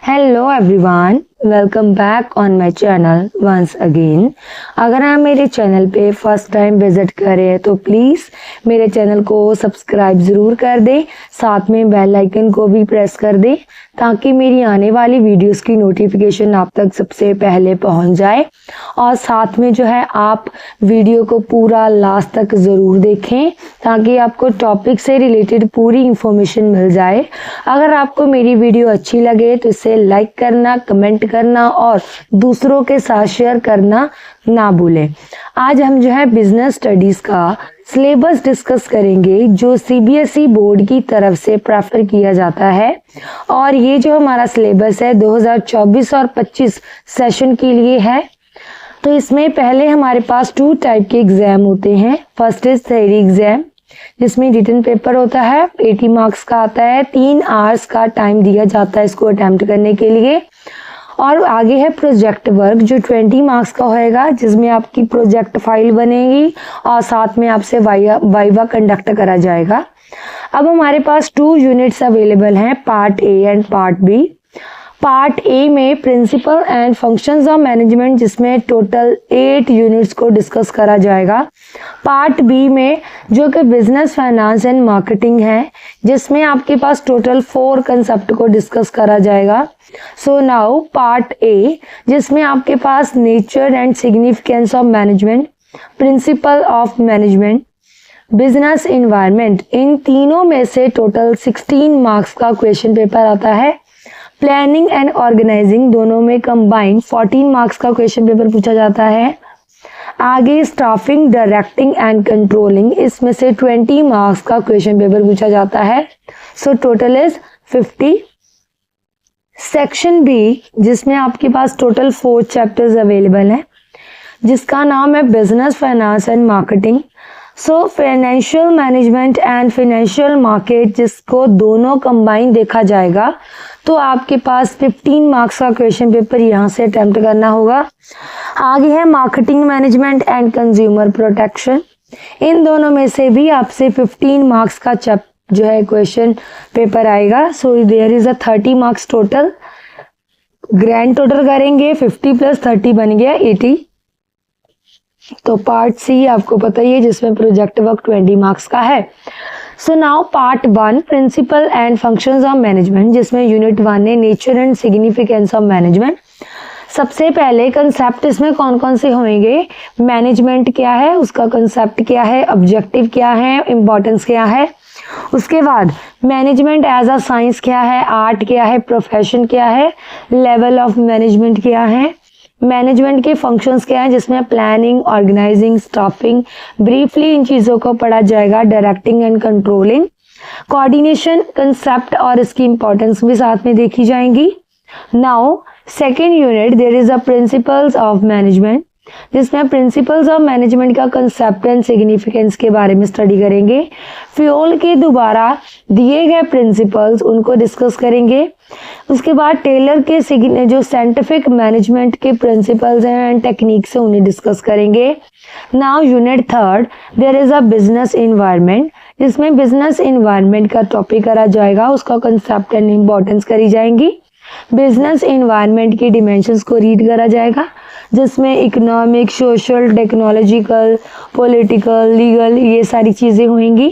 Hello everyone, welcome back on my channel once again. अगर आप मेरे चैनल पे फर्स्ट टाइम विजिट कर रहे हैं तो प्लीज़ मेरे चैनल को सब्सक्राइब ज़रूर कर दें, साथ में बेल आइकन को भी प्रेस कर दें ताकि मेरी आने वाली वीडियोस की नोटिफिकेशन आप तक सबसे पहले पहुंच जाए। और साथ में जो है आप वीडियो को पूरा लास्ट तक ज़रूर देखें ताकि आपको टॉपिक से रिलेटेड पूरी इंफॉर्मेशन मिल जाए। अगर आपको मेरी वीडियो अच्छी लगे तो इसे लाइक करना, कमेंट करना और दूसरों के साथ शेयर करना ना भूलें। आज हम जो है बिजनेस स्टडीज़ का सिलेबस डिस्कस करेंगे जो सीबीएसई बोर्ड की तरफ से प्रेफर किया जाता है। और ये जो हमारा सिलेबस है 2024 और 25 सेशन के लिए है। तो इसमें पहले हमारे पास 2 टाइप के एग्जाम होते हैं। फर्स्ट इज थ्योरी एग्जाम जिसमें रिटन पेपर होता है, 80 मार्क्स का आता है, 3 आवर्स का टाइम दिया जाता है इसको अटेम्प्ट करने के लिए। और आगे है प्रोजेक्ट वर्क जो 20 मार्क्स का होएगा, जिसमें आपकी प्रोजेक्ट फाइल बनेगी और साथ में आपसे वाइवा कंडक्ट करा जाएगा। अब हमारे पास 2 यूनिट्स अवेलेबल हैं, part A and part B. Part A में principle and functions of management जिसमें टोटल 8 यूनिट्स को डिस्कस करा जाएगा। पार्ट बी में जो कि बिजनेस, फाइनेंस एंड मार्केटिंग है जिसमें आपके पास टोटल 4 कंसेप्ट को डिस्कस करा जाएगा। सो नाउ पार्ट ए जिसमें आपके पास nature and significance of management, principle of management, business environment, इन तीनों में से टोटल 16 मार्क्स का क्वेश्चन पेपर आता है। प्लानिंग एंड ऑर्गेनाइजिंग दोनों में कंबाइंड 14 मार्क्स का क्वेश्चन पेपर पूछा जाता है। आगे स्टाफिंग, डायरेक्टिंग एंड कंट्रोलिंग, इसमें से 20 मार्क्स का क्वेश्चन पेपर पूछा जाता है। So total is 50। Section B जिसमें आपके पास टोटल 4 चैप्टर्स अवेलेबल हैं जिसका नाम है business, finance and marketing. So financial management and financial market जिसको दोनों कंबाइन देखा जाएगा तो आपके पास 15 मार्क्स का क्वेश्चन पेपर यहाँ से अटेम्प्ट करना होगा। आगे है marketing management and consumer protection, इन दोनों में से भी आपसे 15 मार्क्स का जो है क्वेश्चन पेपर आएगा। So there is a 30 marks total. Grand total करेंगे 50 + 30 बन गया 80। तो पार्ट सी आपको पता ही है जिसमें प्रोजेक्ट वर्क 20 मार्क्स का है। So now part 1 principle and functions of management जिसमें यूनिट 1 है nature and significance of management. सबसे पहले कंसेप्ट इसमें कौन कौन से होंगे, मैनेजमेंट क्या है, उसका कंसेप्ट क्या है, ऑब्जेक्टिव क्या है, इंपॉर्टेंस क्या है। उसके बाद मैनेजमेंट एज अ साइंस क्या है, आर्ट क्या है, प्रोफेशन क्या है, लेवल ऑफ मैनेजमेंट क्या है, मैनेजमेंट के फंक्शंस क्या हैं जिसमें प्लानिंग, ऑर्गेनाइजिंग, स्टाफिंग, ब्रीफली इन चीज़ों को पढ़ा जाएगा, directing and controlling, coordination, concept और इसकी इंपॉर्टेंस भी साथ में देखी जाएंगी। Now second unit there is a principles of management जिसमें प्रिंसिपल्स ऑफ मैनेजमेंट का कंसेप्ट एंड सिग्निफिकेंस के बारे में स्टडी करेंगे। फ्यूल के दोबारा दिए गए प्रिंसिपल्स उनको डिस्कस करेंगे। उसके बाद टेलर के जो साइंटिफिक मैनेजमेंट के प्रिंसिपल्स हैं एंड टेक्निक्स हैं उन्हें डिस्कस करेंगे। Now unit 3 there is a business environment जिसमें बिजनेस इन्वायरमेंट का टॉपिक करा जाएगा, उसका कंसेप्ट एंड इम्पोर्टेंस करी जाएंगी। बिजनेस इन्वायरमेंट के डिमेंशंस को रीड करा जाएगा जिसमें economic, social, technological, political, legal ये सारी चीज़ें होंगी।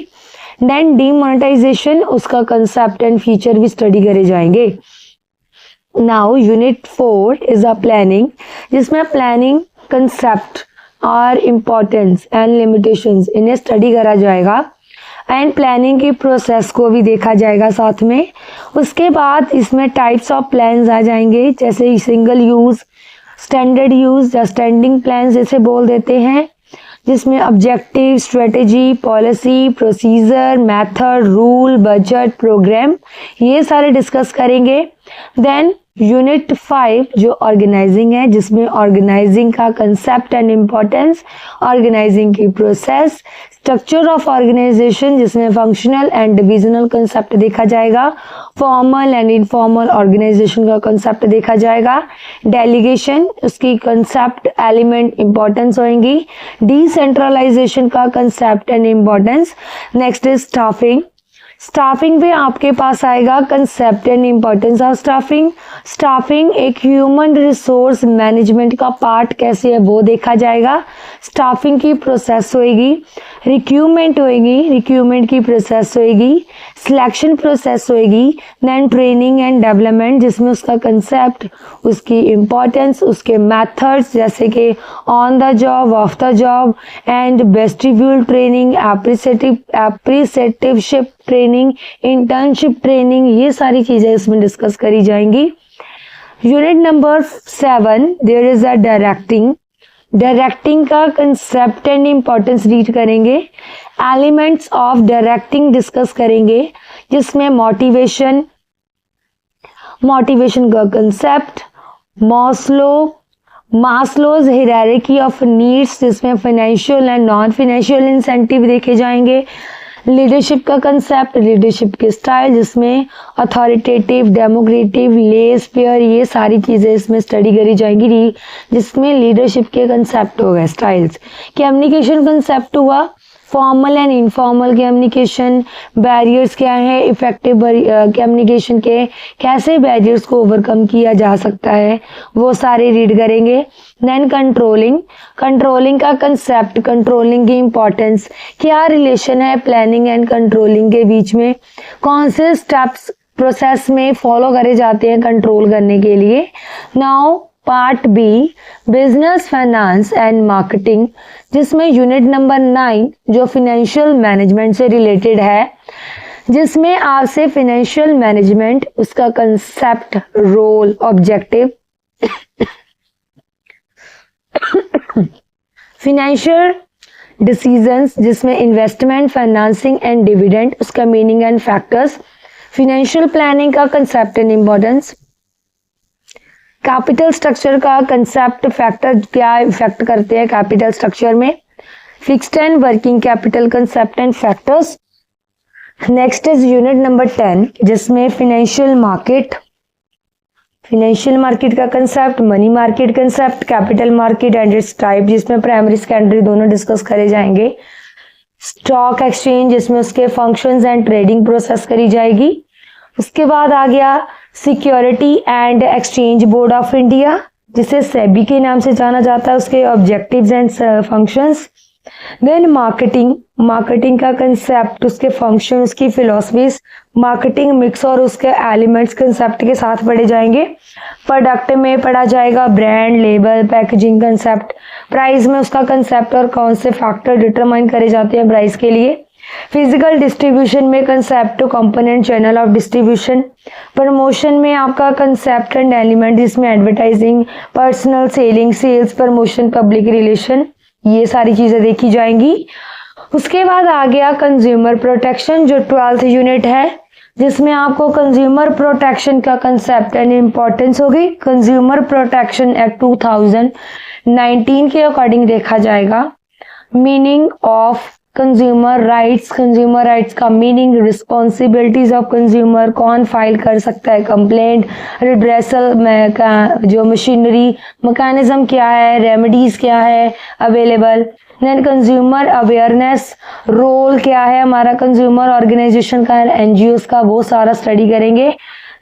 देन डीमोनेटाइजेशन, उसका कंसेप्ट एंड फीचर भी स्टडी करे जाएंगे। Now unit 4 is a planning जिसमें प्लानिंग, कंसेप्ट और इम्पोर्टेंस एंड लिमिटेशंस इन्हें स्टडी करा जाएगा एंड प्लानिंग के प्रोसेस को भी देखा जाएगा साथ में। उसके बाद इसमें टाइप्स ऑफ प्लान्स आ जाएंगे जैसे सिंगल यूज़, स्टैंडर्ड यूज़ या स्टैंडिंग प्लान जैसे बोल देते हैं, जिसमें objective, strategy, policy, procedure, method, rule, budget, programme ये सारे डिस्कस करेंगे। देन यूनिट 5 जो ऑर्गेनाइजिंग है जिसमें ऑर्गेनाइजिंग का कंसेप्ट एंड इम्पोर्टेंस, ऑर्गेनाइजिंग की प्रोसेस, स्ट्रक्चर ऑफ ऑर्गेनाइजेशन जिसमें फंक्शनल एंड डिविजनल कंसेप्ट देखा जाएगा, फॉर्मल एंड इनफॉर्मल ऑर्गेनाइजेशन का कंसेप्ट देखा जाएगा, डेलीगेशन उसकी कंसेप्ट, एलिमेंट, इंपॉर्टेंस होंगी, डिसेंट्रलाइजेशन का concept and importance. Next is staffing, staffing पे आपके पास आएगा concept and importance of staffing. Staffing एक ह्यूमन रिसोर्स मैनेजमेंट का पार्ट कैसे है वो देखा जाएगा। स्टाफिंग की प्रोसेस होएगी, रिक्रूटमेंट होएगी, रिक्रूटमेंट की प्रोसेस होएगी, सिलेक्शन प्रोसेस होएगी, देन ट्रेनिंग एंड डेवलपमेंट जिसमें उसका कंसेप्ट, उसकी इम्पोर्टेंस, उसके मेथड्स जैसे कि on the job, off the job and vestibule training, apprenticeship training, internship training, ये सारी चीजें इसमें डिस्कस करी जाएंगी। Unit number 7 there is a directing. Directing का कंसेप्ट एंड इम्पोर्टेंस रीड करेंगे। एलिमेंट्स ऑफ डायरेक्टिंग डिस्कस करेंगे जिसमें मोटिवेशन, मोटिवेशन का concept, Maslow's hierarchy of needs जिसमें financial and non financial incentive देखे जाएंगे। लीडरशिप का कंसेप्ट, लीडरशिप के स्टाइल जिसमें अथॉरिटेटिव, डेमोक्रेटिव, लेस फेयर, ये सारी चीज़ें इसमें स्टडी करी जाएंगी जिसमें लीडरशिप के कंसेप्ट हो गए, स्टाइल्स। कम्युनिकेशन कंसेप्ट हुआ, formal and informal communication, barriers क्या है, इफेक्टिव कम्युनिकेशन के कैसे बैरियर्स को ओवरकम किया जा सकता है वो सारे रीड करेंगे। देन कंट्रोलिंग, कंट्रोलिंग का कंसेप्ट, कंट्रोलिंग की इम्पोर्टेंस, क्या रिलेशन है प्लानिंग एंड कंट्रोलिंग के बीच में, कौन से स्टेप्स प्रोसेस में फॉलो करे जाते हैं कंट्रोल करने के लिए। Now part B business finance and marketing जिसमें यूनिट नंबर 9 जो फाइनेंशियल मैनेजमेंट से रिलेटेड है, जिसमें आपसे फाइनेंशियल मैनेजमेंट, उसका concept, role, objective, financial decisions जिसमें इन्वेस्टमेंट, फाइनेंसिंग एंड डिविडेंड, उसका meaning and factors, financial planning का concept and importance, capital structure का कंसेप्ट, फैक्टर क्या इफेक्ट करते हैं कैपिटल स्ट्रक्चर में, fixed and working capital concept and factors. Next is unit number 10 जिसमें financial market, financial market का concept, money market concept, capital market and it's type जिसमें primary secondary दोनों discuss करे जाएंगे, स्टॉक एक्सचेंज जिसमें उसके functions and trading process करी जाएगी। उसके बाद आ गया security and exchange board of India जिसे सेबी के नाम से जाना जाता है, उसके objectives and functions. Then marketing, marketing का कंसेप्ट, उसके फंक्शन, उसकी फिलॉसफीज, मार्केटिंग मिक्स और उसके एलिमेंट्स कंसेप्ट के साथ पढ़े जाएंगे। प्रोडक्ट में पढ़ा जाएगा brand, label, packaging concept, price में उसका कंसेप्ट और कौन से फैक्टर डिटरमाइन करे जाते हैं प्राइस के लिए। फिजिकल डिस्ट्रीब्यूशन में concept, component, channel of distribution. Promotion में आपका कंसेप्ट एंड एलिमेंट जिसमें advertising, personal selling, sales, promotion, public relation, ये सारी चीजें देखी जाएंगी। उसके बाद आ गया कंज्यूमर प्रोटेक्शन जो 12th यूनिट है जिसमें आपको कंज्यूमर प्रोटेक्शन का कंसेप्ट एंड इम्पोर्टेंस होगी। कंज्यूमर प्रोटेक्शन एक्ट 2019 के अकॉर्डिंग देखा जाएगा। मीनिंग ऑफ कंज्यूमर राइट्स का मीनिंग, रिस्पॉन्सिबिलिटीज ऑफ कंज्यूमर, कौन फाइल कर सकता है कंप्लेंट, रिड्रेसल में का जो मशीनरी मैकेनिज्म क्या है, रेमेडीज क्या है available. Then consumer awareness, role क्या है हमारा कंज्यूमर ऑर्गेनाइजेशन का, एनजीओस का, वो सारा स्टडी करेंगे।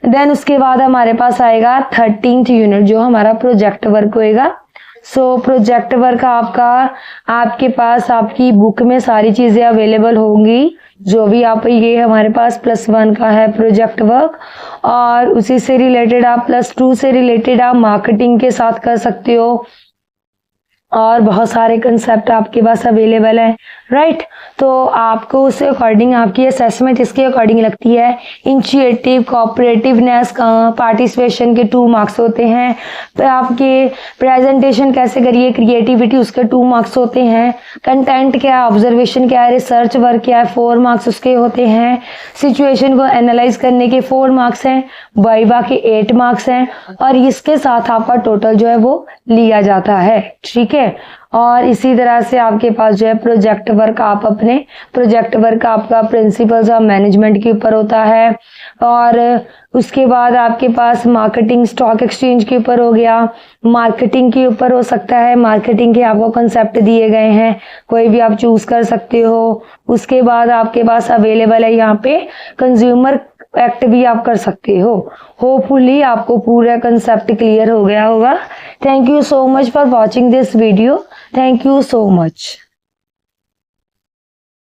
देन उसके बाद हमारे पास आएगा 13th यूनिट जो हमारा प्रोजेक्ट वर्क होएगा। सो प्रोजेक्ट वर्क आपके पास आपकी बुक में सारी चीजें अवेलेबल होंगी जो भी आप, ये हमारे पास +1 का है प्रोजेक्ट वर्क और उसी से रिलेटेड आप +2 से रिलेटेड आप मार्केटिंग के साथ कर सकते हो और बहुत सारे कंसेप्ट आपके पास अवेलेबल है, राइट। तो आपको उससे अकॉर्डिंग आपकी असेसमेंट इसके अकॉर्डिंग लगती है। इनिशिएटिव, कोऑपरेटिवनेस का पार्टिसिपेशन के 2 मार्क्स होते हैं। तो आपके प्रेजेंटेशन कैसे करिए, क्रिएटिविटी, उसके 2 मार्क्स होते हैं। कंटेंट क्या है, ऑब्जर्वेशन क्या है, रिसर्च वर्क क्या है, 4 मार्क्स उसके होते हैं। सिचुएशन को एनालाइज करने के 4 मार्क्स हैं, वाइवा के 8 मार्क्स हैं और इसके साथ आपका टोटल जो है वो लिया जाता है, ठीक है। है। और इसी तरह से आपके पास जो है प्रोजेक्ट वर्क, आप अपने प्रोजेक्ट वर्क आपका प्रिंसिपल्स ऑफ मैनेजमेंट के ऊपर होता है। और उसके बाद आपके पास मार्केटिंग स्टॉक एक्सचेंज के ऊपर हो गया, मार्केटिंग के ऊपर हो सकता है, मार्केटिंग के आपको कंसेप्ट दिए गए हैं, कोई भी आप चूज कर सकते हो। उसके बाद आपके पास अवेलेबल है यहाँ पे कंज्यूमर एक्ट भी आप कर सकते हो। होपफुली आपको पूरा कंसेप्ट क्लियर हो गया होगा। Thank you so much for watching this video. Thank you so much.